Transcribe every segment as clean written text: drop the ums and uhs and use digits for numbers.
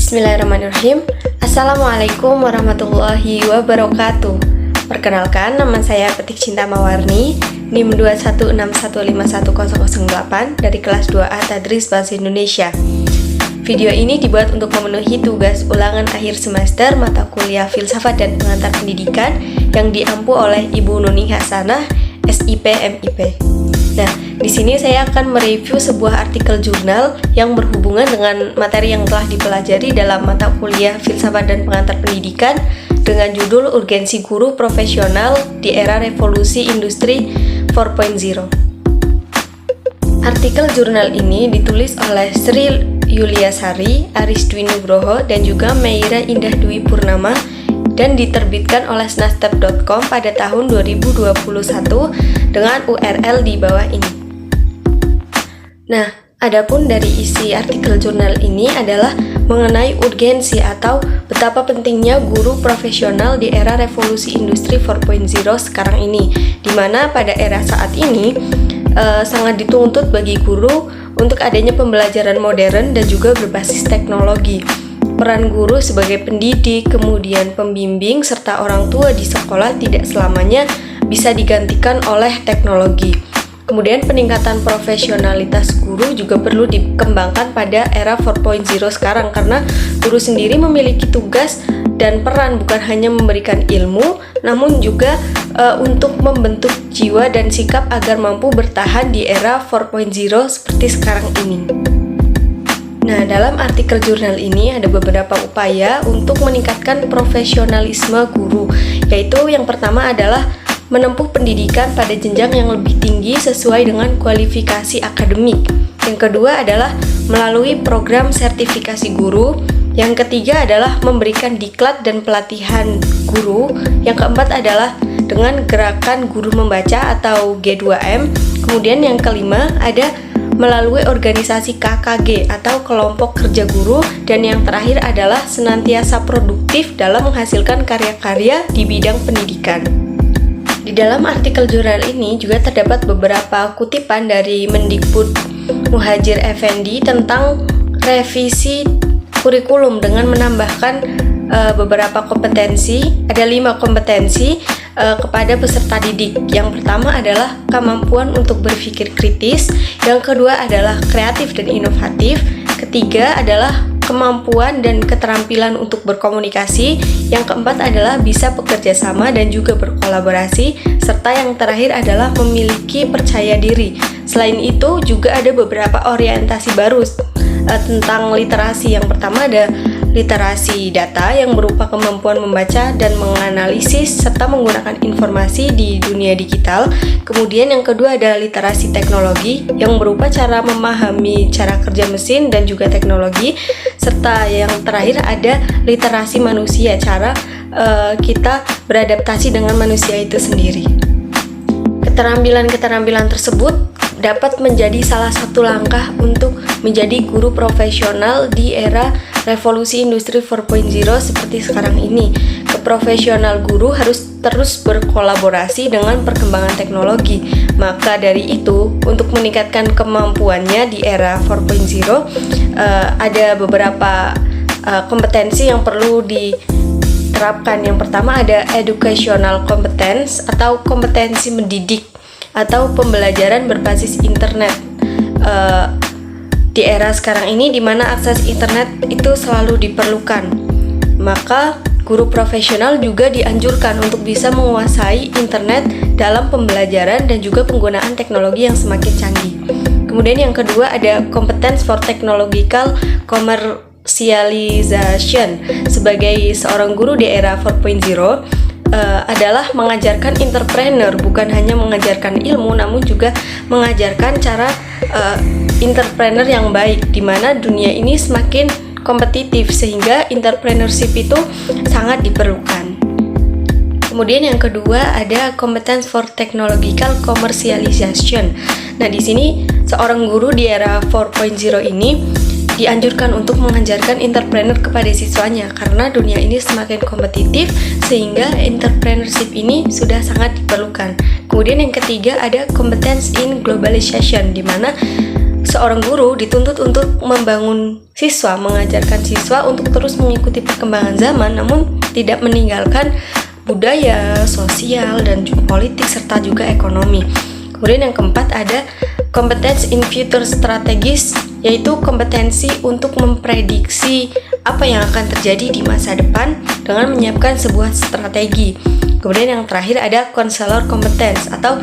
Bismillahirrahmanirrahim. Assalamualaikum warahmatullahi wabarakatuh. Perkenalkan, nama saya Petik Cinta Mawarni, NIM 216151008 dari kelas 2A Tadris Bahasa Indonesia. Video ini dibuat untuk memenuhi tugas ulangan akhir semester mata kuliah Filsafat dan Pengantar Pendidikan yang diampu oleh Ibu Nuning Hasanah, SIP MIP. Nah, di sini saya akan mereview sebuah artikel jurnal yang berhubungan dengan materi yang telah dipelajari dalam mata kuliah Filsafat dan Pengantar Pendidikan dengan judul Urgensi Guru Profesional di Era Revolusi Industri 4.0. Artikel jurnal ini ditulis oleh Sri Yuliasari, Aris Dwi Nugroho, dan juga Meira Indah Dwi Purnama dan diterbitkan oleh snastep.com pada tahun 2021 dengan URL di bawah ini. Nah, adapun dari isi artikel jurnal ini adalah mengenai urgensi atau betapa pentingnya guru profesional di era revolusi industri 4.0 sekarang ini, di mana pada era saat ini sangat dituntut bagi guru untuk adanya pembelajaran modern dan juga berbasis teknologi. Peran guru sebagai pendidik, kemudian pembimbing, serta orang tua di sekolah tidak selamanya bisa digantikan oleh teknologi. Kemudian peningkatan profesionalitas guru juga perlu dikembangkan pada era 4.0 sekarang karena guru sendiri memiliki tugas dan peran bukan hanya memberikan ilmu, namun juga untuk membentuk jiwa dan sikap agar mampu bertahan di era 4.0 seperti sekarang ini. Nah, dalam artikel jurnal ini ada beberapa upaya untuk meningkatkan profesionalisme guru, yaitu yang pertama adalah menempuh pendidikan pada jenjang yang lebih tinggi sesuai dengan kualifikasi akademik. Yang kedua adalah melalui program sertifikasi guru. Yang ketiga adalah memberikan diklat dan pelatihan guru. Yang keempat adalah dengan gerakan guru membaca atau G2M. Kemudian yang kelima ada melalui organisasi KKG atau kelompok kerja guru, dan yang terakhir adalah senantiasa produktif dalam menghasilkan karya-karya di bidang pendidikan. Di dalam artikel jurnal ini juga terdapat beberapa kutipan dari Mendikbud Muhadjir Effendi tentang revisi kurikulum dengan menambahkan beberapa kompetensi. Ada 5 kompetensi kepada peserta didik. Yang pertama adalah kemampuan untuk berpikir kritis, yang kedua adalah kreatif dan inovatif, ketiga adalah kemampuan dan keterampilan untuk berkomunikasi, yang keempat adalah bisa bekerja sama dan juga berkolaborasi, serta yang terakhir adalah memiliki percaya diri. Selain itu juga ada beberapa orientasi baru tentang literasi. Yang pertama ada literasi data yang berupa kemampuan membaca dan menganalisis serta menggunakan informasi di dunia digital. Kemudian yang kedua adalah literasi teknologi yang berupa cara memahami cara kerja mesin dan juga teknologi. Serta yang terakhir ada literasi manusia, cara kita beradaptasi dengan manusia itu sendiri. Keterampilan-keterampilan tersebut dapat menjadi salah satu langkah untuk menjadi guru profesional di era revolusi industri 4.0 seperti sekarang ini. Keprofesional guru harus terus berkolaborasi dengan perkembangan teknologi. Maka dari itu, untuk meningkatkan kemampuannya di era 4.0, ada beberapa kompetensi yang perlu diterapkan. Yang pertama ada educational competence atau kompetensi mendidik atau pembelajaran berbasis internet. Di era sekarang ini di mana akses internet itu selalu diperlukan, maka guru profesional juga dianjurkan untuk bisa menguasai internet dalam pembelajaran dan juga penggunaan teknologi yang semakin canggih. Kemudian yang kedua ada competence for technological commercialization. Sebagai seorang guru di era 4.0 adalah mengajarkan entrepreneur, bukan hanya mengajarkan ilmu namun juga mengajarkan cara entrepreneur yang baik, di mana dunia ini semakin kompetitif sehingga entrepreneurship itu sangat diperlukan. Kemudian yang kedua ada competence for technological commercialization. Nah, di sini seorang guru di era 4.0 ini dianjurkan untuk mengajarkan entrepreneur kepada siswanya karena dunia ini semakin kompetitif sehingga entrepreneurship ini sudah sangat diperlukan. Kemudian yang ketiga ada competence in globalization, di mana seorang guru dituntut untuk membangun siswa, mengajarkan siswa untuk terus mengikuti perkembangan zaman, namun tidak meninggalkan budaya, sosial, dan juga politik, serta juga ekonomi. Kemudian yang keempat ada competence in future strategies, yaitu kompetensi untuk memprediksi apa yang akan terjadi di masa depan dengan menyiapkan sebuah strategi. Kemudian yang terakhir ada counselor competence, atau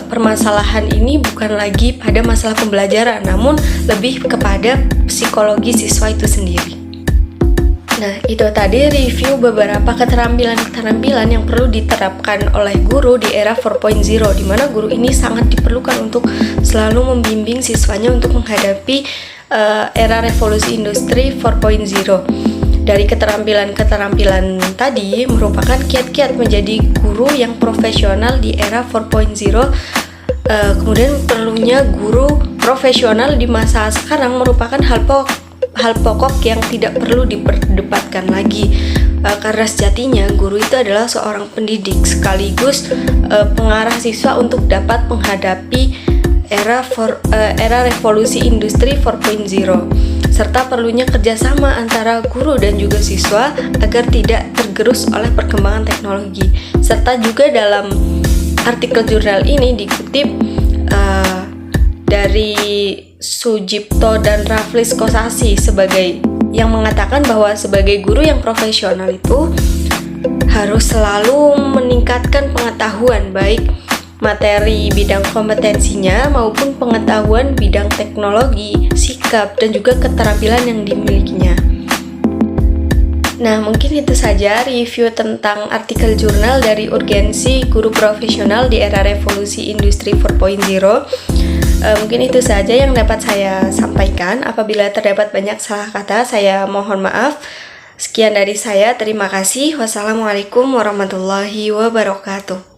permasalahan ini bukan lagi pada masalah pembelajaran, namun lebih kepada psikologi siswa itu sendiri. Nah, itu tadi review beberapa keterampilan-keterampilan yang perlu diterapkan oleh guru di era 4.0, di mana guru ini sangat diperlukan untuk selalu membimbing siswanya untuk menghadapi era revolusi industri 4.0. Dari keterampilan-keterampilan tadi merupakan kiat-kiat menjadi guru yang profesional di era 4.0. Kemudian perlunya guru profesional di masa sekarang merupakan hal pokok yang tidak perlu diperdebatkan lagi, karena sejatinya guru itu adalah seorang pendidik sekaligus pengarah siswa untuk dapat menghadapi era revolusi industri 4.0, serta perlunya kerjasama antara guru dan juga siswa agar tidak tergerus oleh perkembangan teknologi. Serta juga dalam artikel jurnal ini dikutip dari Sujipto dan Raflis Kosasi yang mengatakan bahwa sebagai guru yang profesional itu harus selalu meningkatkan pengetahuan baik materi bidang kompetensinya maupun pengetahuan bidang teknologi, sikap, dan juga keterampilan yang dimilikinya. Nah, mungkin itu saja review tentang artikel jurnal dari urgensi guru profesional di era revolusi industri 4.0. Mungkin itu saja yang dapat saya sampaikan. Apabila terdapat banyak salah kata, saya mohon maaf. Sekian dari saya, terima kasih. Wassalamualaikum warahmatullahi wabarakatuh.